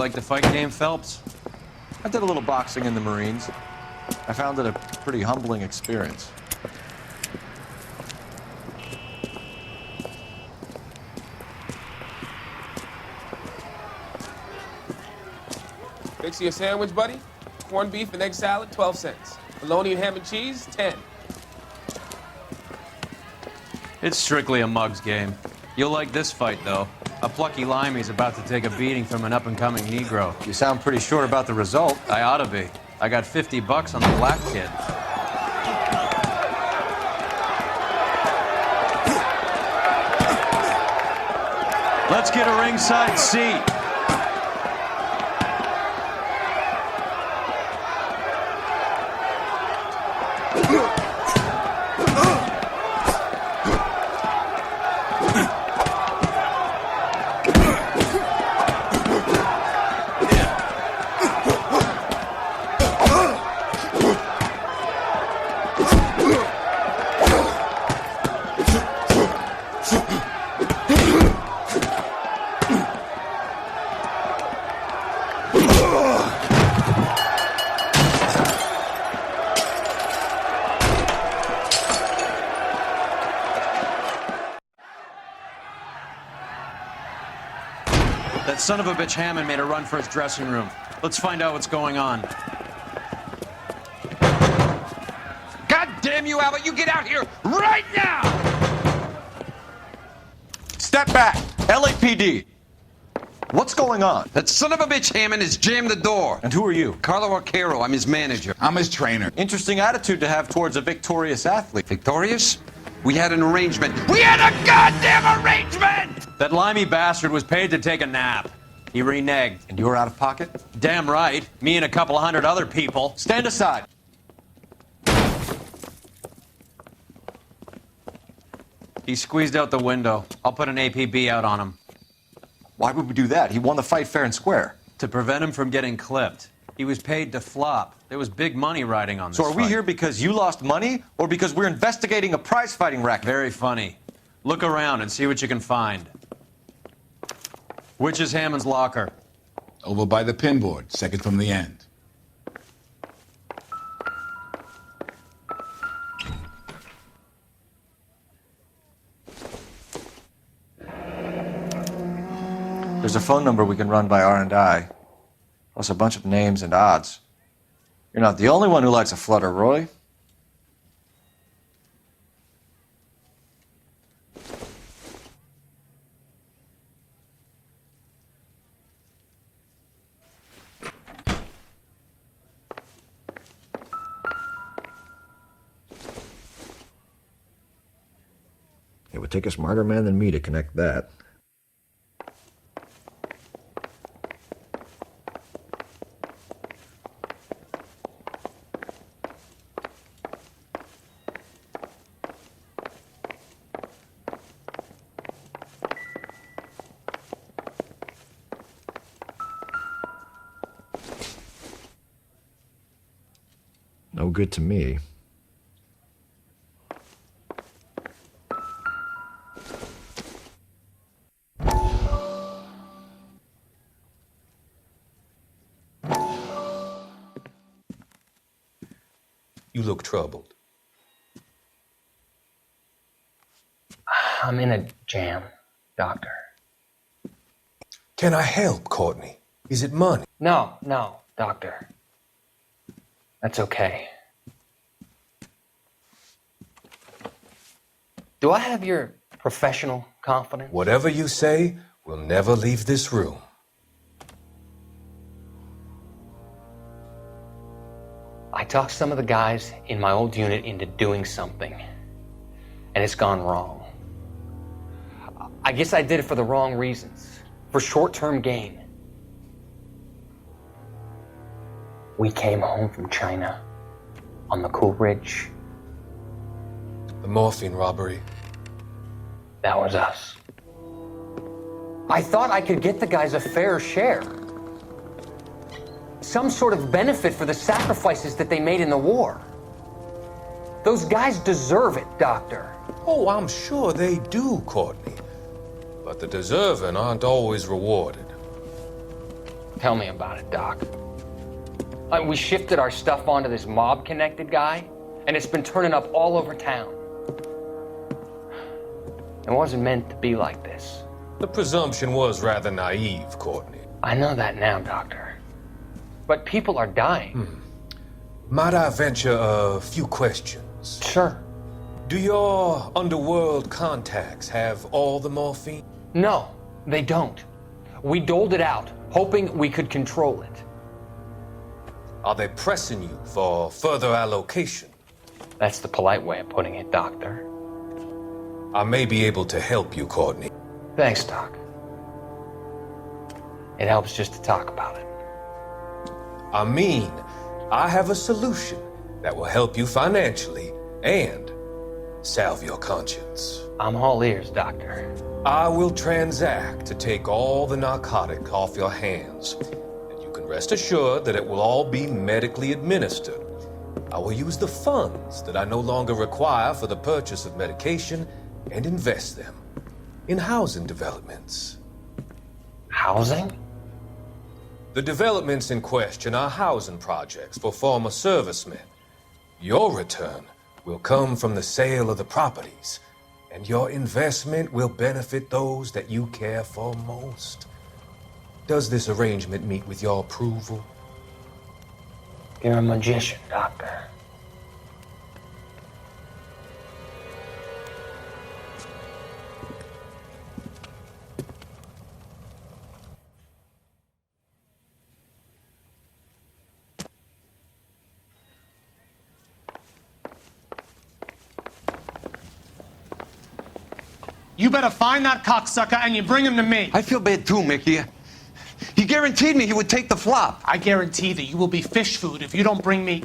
like the fight game, Phelps? I did a little boxing in the Marines. I found it a pretty humbling experience. Fix you a sandwich, buddy? Corned beef and egg salad, 12 cents. Bologna and ham and cheese, 10. It's strictly a mug's game. You'll like this fight, though. A plucky limey's about to take a beating from an up-and-coming Negro. You sound pretty sure about the result. I ought to be. I got $50 on the black kid. Let's get a ringside seat. That son of a bitch Hammond made a run for his dressing room. Let's find out what's going on. God damn you, Albert! You get out here right now! Step back! LAPD! What's going on? That son of a bitch Hammond has jammed the door. And who are you? Carlo Arcaro, I'm his manager. I'm his trainer. Interesting attitude to have towards a victorious athlete. Victorious? We had an arrangement. We had a goddamn arrangement! That limey bastard was paid to take a nap. He reneged. And you were out of pocket? Damn right. Me and a couple hundred other people. Stand aside. He squeezed out the window. I'll put an APB out on him. Why would we do that? He won the fight fair and square. To prevent him from getting clipped. He was paid to flop. There was big money riding on this So are we fight. here because you lost money or because we're investigating a prize-fighting racket? Very funny. Look around and see what you can find. Which is Hammond's locker? Over by the pinboard, second from the end. There's a phone number we can run by R&I, plus a bunch of names and odds. You're not the only one who likes a flutter, Roy. It would take a smarter man than me to connect that. No good to me. You look troubled. I'm in a jam, Doctor. Can I help, Courtney? Is it money? No, Doctor. That's okay. Do I have your professional confidence? Whatever you say, we'll never leave this room. I talked some of the guys in my old unit into doing something, and it's gone wrong. I guess I did it for the wrong reasons, for short-term gain. We came home from China on the Cool Ridge. The morphine robbery. That was us. I thought I could get the guys a fair share. Some sort of benefit for the sacrifices that they made in the war. Those guys deserve it, Doctor. Oh, I'm sure they do, Courtney. But the deserving aren't always rewarded. Tell me about it, Doc. We shifted our stuff onto this mob-connected guy, and it's been turning up all over town. It wasn't meant to be like this. The presumption was rather naive, Courtney. I know that now, Doctor. But people are dying. Might I venture a few questions? Sure. Do your underworld contacts have all the morphine? No, they don't. We doled it out, hoping we could control it. Are they pressing you for further allocation? That's the polite way of putting it, Doctor. I may be able to help you, Courtney. Thanks, Doc. It helps just to talk about it. I mean, I have a solution that will help you financially and salve your conscience. I'm all ears, Doctor. I will transact to take all the narcotic off your hands, and you can rest assured that it will all be medically administered. I will use the funds that I no longer require for the purchase of medication and invest them in housing developments. Housing? The developments in question are housing projects for former servicemen. Your return will come from the sale of the properties, and your investment will benefit those that you care for most. Does this arrangement meet with your approval? You're a magician, Doctor. You better find that cocksucker and you bring him to me. I feel bad too, Mickey. He guaranteed me he would take the flop. I guarantee that you will be fish food if you don't bring me...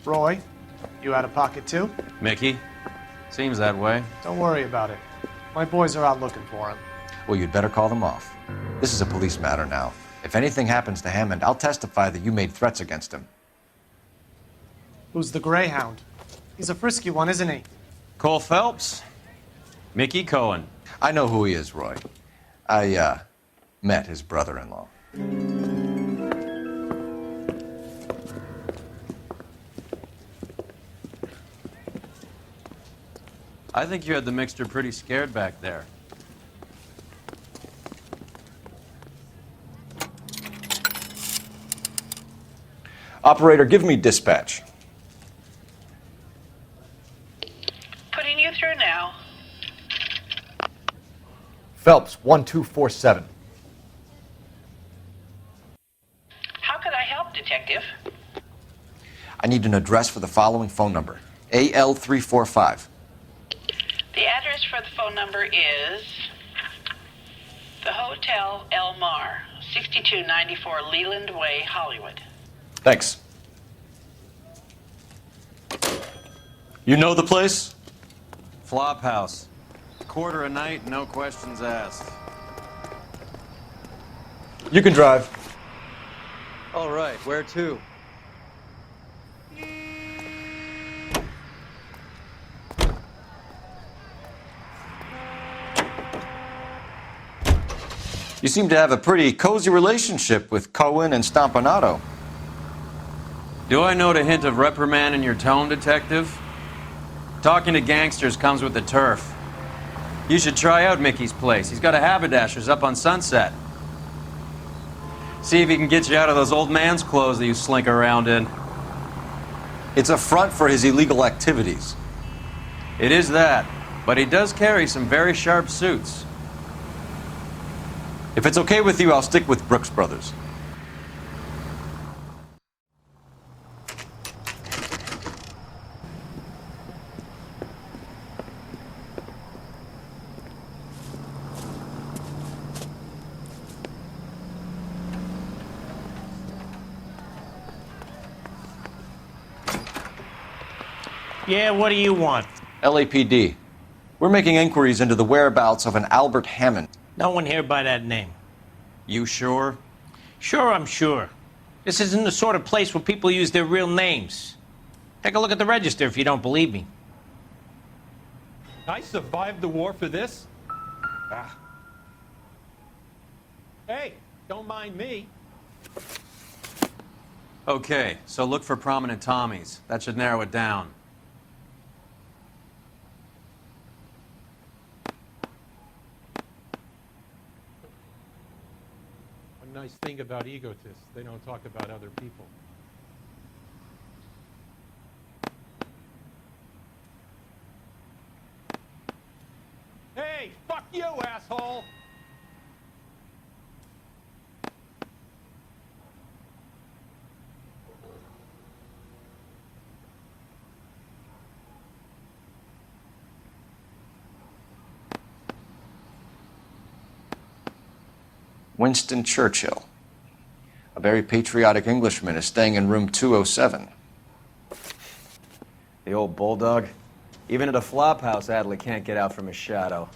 Roy, you out of pocket too? Mickey? Seems that way. Don't worry about it. My boys are out looking for him. Well, you'd better call them off. This is a police matter now. If anything happens to Hammond, I'll testify that you made threats against him. Who's the Greyhound? He's a frisky one, isn't he? Cole Phelps? Mickey Cohen. I know who he is, Roy. I, met his brother-in-law. I think you had the mixture pretty scared back there. Operator, give me dispatch. Putting you through now. Phelps, 1247. How could I help, Detective? I need an address for the following phone number. AL345. The address for the phone number is the Hotel El Mar, 6294 Leland Way, Hollywood. Thanks. You know the place? Flop house. Quarter a night, no questions asked. You can drive. All right, where to? You seem to have a pretty cozy relationship with Cohen and Stompanato. Do I note a hint of reprimand in your tone, Detective? Talking to gangsters comes with the turf. You should try out Mickey's place. He's got a haberdasher's up on Sunset. See if he can get you out of those old man's clothes that you slink around in. It's a front for his illegal activities. It is that, but he does carry some very sharp suits. If it's okay with you, I'll stick with Brooks Brothers. Yeah, what do you want? LAPD. We're making inquiries into the whereabouts of an Albert Hammond. No one here by that name. You sure? Sure, I'm sure. This isn't the sort of place where people use their real names. Take a look at the register if you don't believe me. I survived the war for this? Hey, Don't mind me. Okay, so look for prominent Tommies. That should narrow it down. A nice thing about egotists, they don't talk about other people. Hey, fuck you, asshole! Winston Churchill. A very patriotic Englishman is staying in room 207. The old bulldog. Even at a flop house, Adley can't get out from his shadow.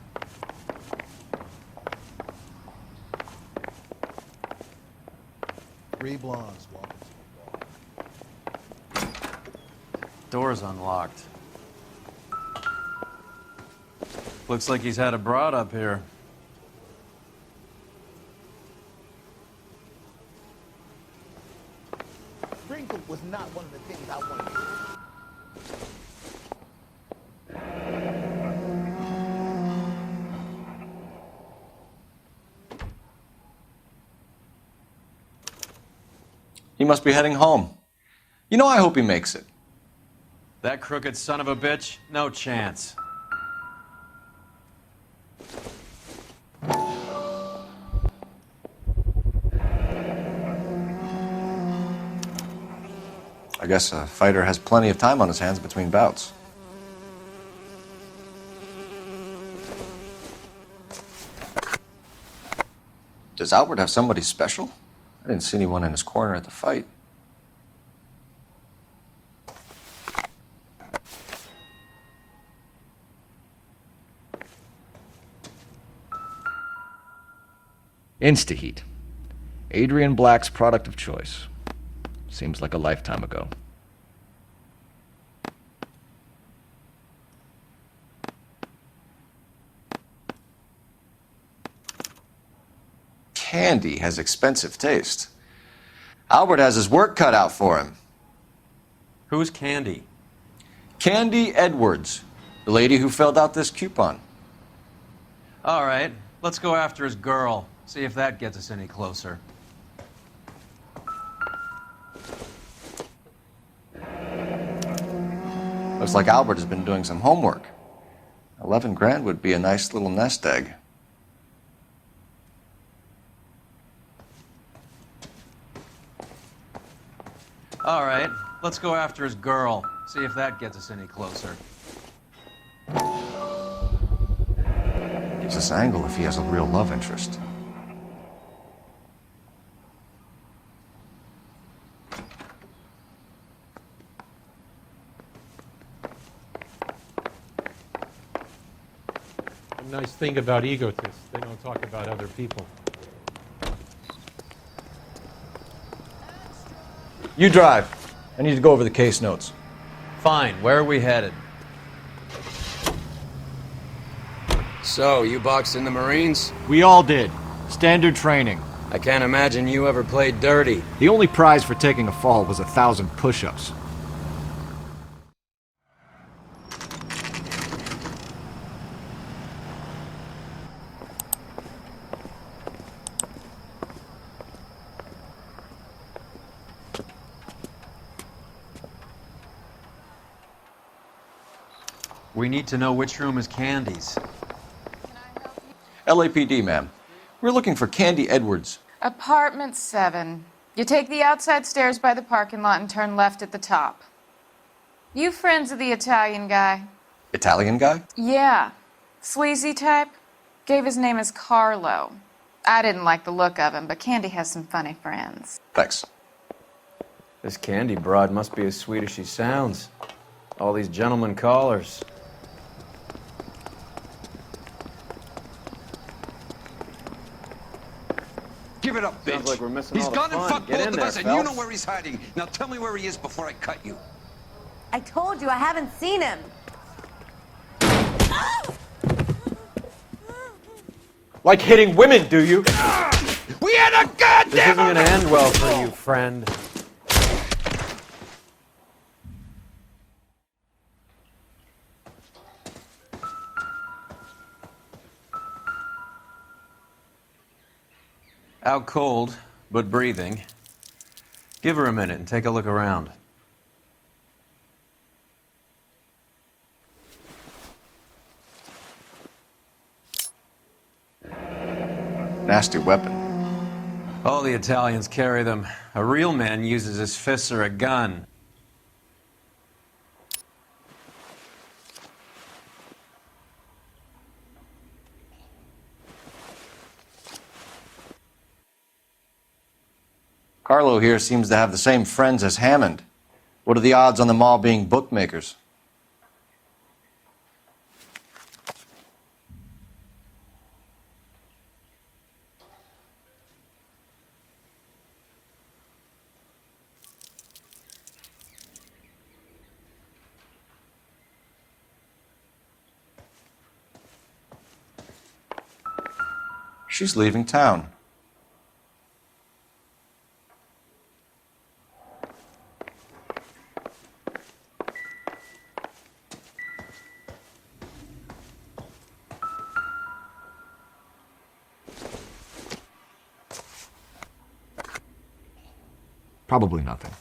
Three blondes walking through the bar. Door's unlocked. Looks like he's had a broad up here. Sprinkle was not one of the things I wanted to do. He must be heading home. You know, I hope he makes it. That crooked son of a bitch? No chance. I guess a fighter has plenty of time on his hands between bouts. Does Albert have somebody special? I didn't see anyone in his corner at the fight. Instaheat. Adrian Black's product of choice. Seems like a lifetime ago. Candy has expensive taste. Albert has his work cut out for him. Who's Candy? Candy Edwards, the lady who filled out this coupon. All right, let's go after his girl. See if that gets us any closer. Looks like Albert has been doing some homework. 11 grand would be a nice little nest egg. All right, let's go after his girl. See if that gets us any closer. Gives us angle if he has a real love interest. A nice thing about egotists, they don't talk about other people. You drive. I need to go over the case notes. Fine, where are we headed? So, you boxed in the Marines? We all did. Standard training. I can't imagine you ever played dirty. The only prize for taking a fall was 1,000 push-ups. We need to know which room is Candy's. LAPD, ma'am. We're looking for Candy Edwards. Apartment 7. You take the outside stairs by the parking lot and turn left at the top. You friends of the Italian guy? Italian guy? Yeah. Sleazy type? Gave his name as Carlo. I didn't like the look of him, but Candy has some funny friends. Thanks. This Candy broad must be as sweet as she sounds. All these gentlemen callers. Give it up, bitch. Sounds like we're missing He's all the gone and fun. fucked Get both in of there, us, and you know Phelps. where he's hiding. Now tell me where he is before I cut you. I told you I haven't seen him. Like hitting women, do you? We had a goddamn... This isn't gonna end well for you, friend. Out cold, but breathing. Give her a minute and take a look around. Nasty weapon. All the Italians carry them. A real man uses his fists or a gun. Carlo here seems to have the same friends as Hammond. What are the odds on them all being bookmakers? She's leaving town. Probably nothing.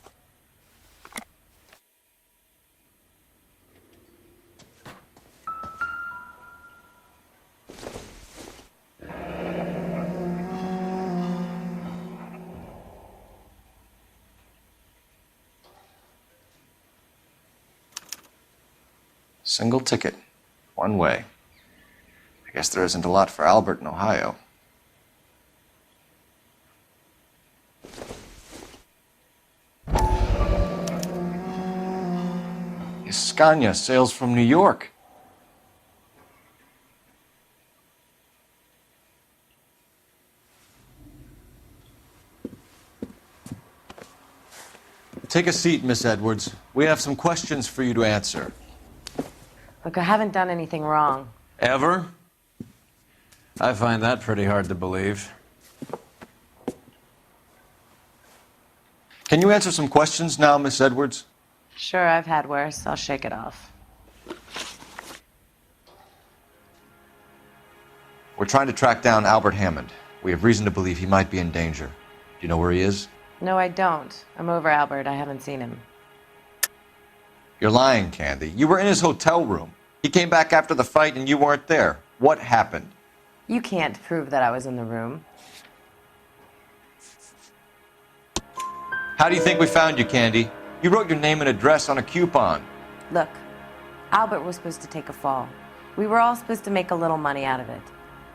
Single ticket. One way. I guess there isn't a lot for Albert in Ohio. Scania sails from New York. Take a seat, Miss Edwards. We have some questions for you to answer. Look, I haven't done anything wrong. Ever? I find that pretty hard to believe. Can you answer some questions now, Miss Edwards? Sure, I've had worse. I'll shake it off. We're trying to track down Albert Hammond. We have reason to believe he might be in danger. Do you know where he is? No, I don't. I'm over Albert. I haven't seen him. You're lying, Candy. You were in his hotel room. He came back after the fight and you weren't there. What happened? You can't prove that I was in the room. How do you think we found you, Candy? You wrote your name and address on a coupon. Look, Albert was supposed to take a fall. We were all supposed to make a little money out of it.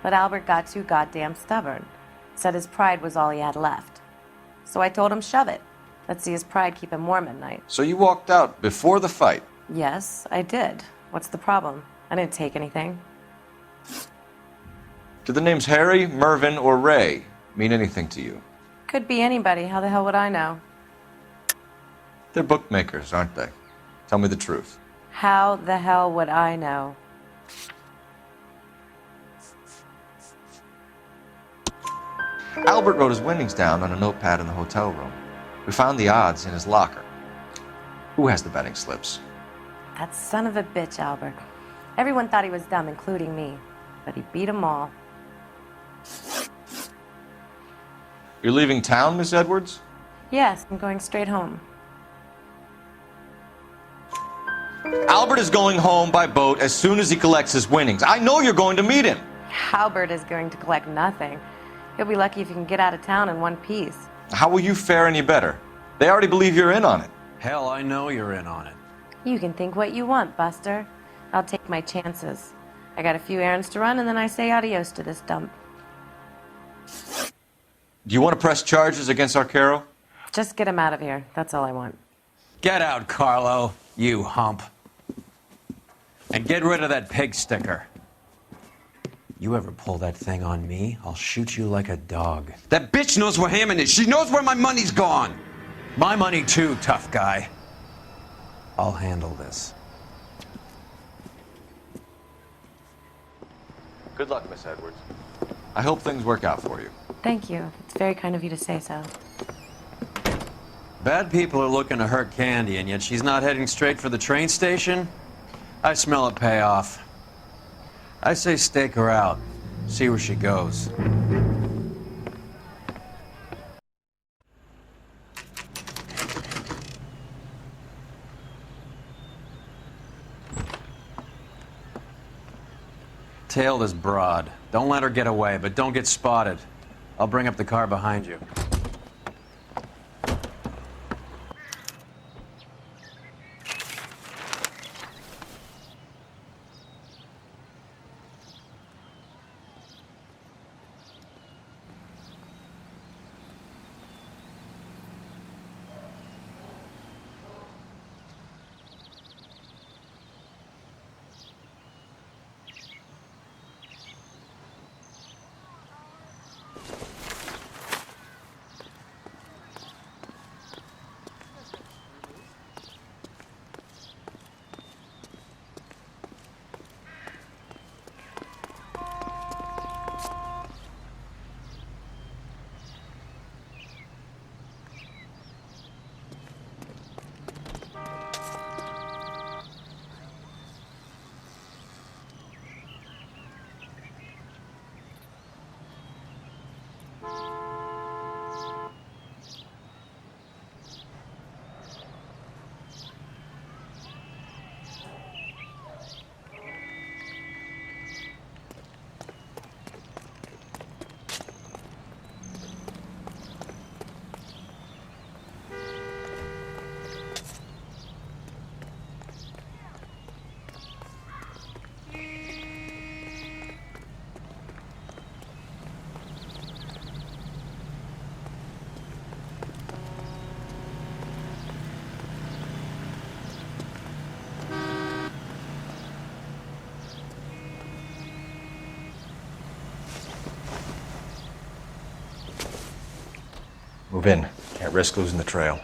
But Albert got too goddamn stubborn. Said his pride was all he had left. So I told him, shove it. Let's see his pride keep him warm at night. So you walked out before the fight? Yes, I did. What's the problem? I didn't take anything. Do the names Harry, Mervyn, or Ray mean anything to you? Could be anybody. How the hell would I know? They're bookmakers, aren't they? Tell me the truth. How the hell would I know? Albert wrote his winnings down on a notepad in the hotel room. We found the odds in his locker. Who has the betting slips? That son of a bitch, Albert. Everyone thought he was dumb, including me. But he beat them all. You're leaving town, Miss Edwards? Yes, I'm going straight home. Albert is going home by boat as soon as he collects his winnings. I know you're going to meet him. Albert is going to collect nothing. He'll be lucky if he can get out of town in one piece. How will you fare any better? They already believe you're in on it. Hell, I know you're in on it. You can think what you want, Buster. I'll take my chances. I got a few errands to run, and then I say adios to this dump. Do you want to press charges against Arcaro? Just get him out of here. That's all I want. Get out, Carlo, you hump. And get rid of that pig sticker. You ever pull that thing on me, I'll shoot you like a dog. That bitch knows where Hammond is. She knows where my money's gone. My money too, tough guy. I'll handle this. Good luck, Miss Edwards. I hope things work out for you. Thank you. It's very kind of you to say so. Bad people are looking to hurt Candy, and yet she's not heading straight for the train station? I smell a payoff. I say stake her out. See where she goes. Tail this broad. Don't let her get away, but don't get spotted. I'll bring up the car behind you. Move in. Can't risk losing the trail.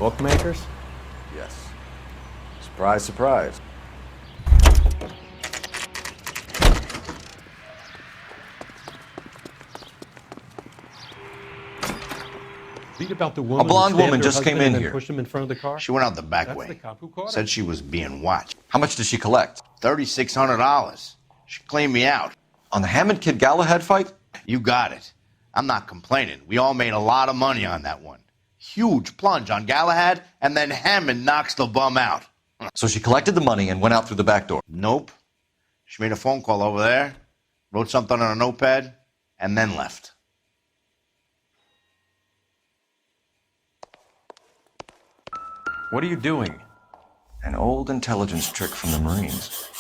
Bookmakers? Yes. Surprise, surprise. Read about the woman. A blonde who stabbed woman her just came husband in and then here. pushed him in front of the car. She went out the back That's way. the cop who caught her. Said she was being watched. How much did she collect? $3,600. She cleaned me out. On the Hammond Kid Galahad fight? You got it. I'm not complaining. We all made a lot of money on that one. Huge plunge on Galahad, and then Hammond knocks the bum out. So she collected the money and went out through the back door. Nope. She made a phone call over there, wrote something on a notepad, and then left. What are you doing? An old intelligence trick from the Marines.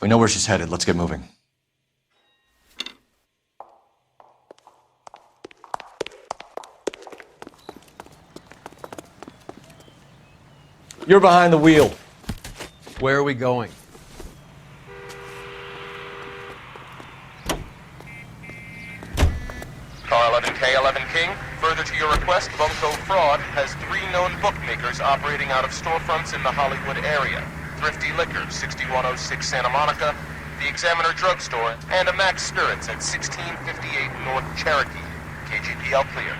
We know where she's headed. Let's get moving. You're behind the wheel. Where are we going? Car 11K, 11 King. Further to your request, Bunko Fraud has 3 known bookmakers operating out of storefronts in the Hollywood area. Thrifty Liquor, 6106 Santa Monica, the Examiner Drugstore, and a Max Spirits at 1658 North Cherokee. KGPL clear.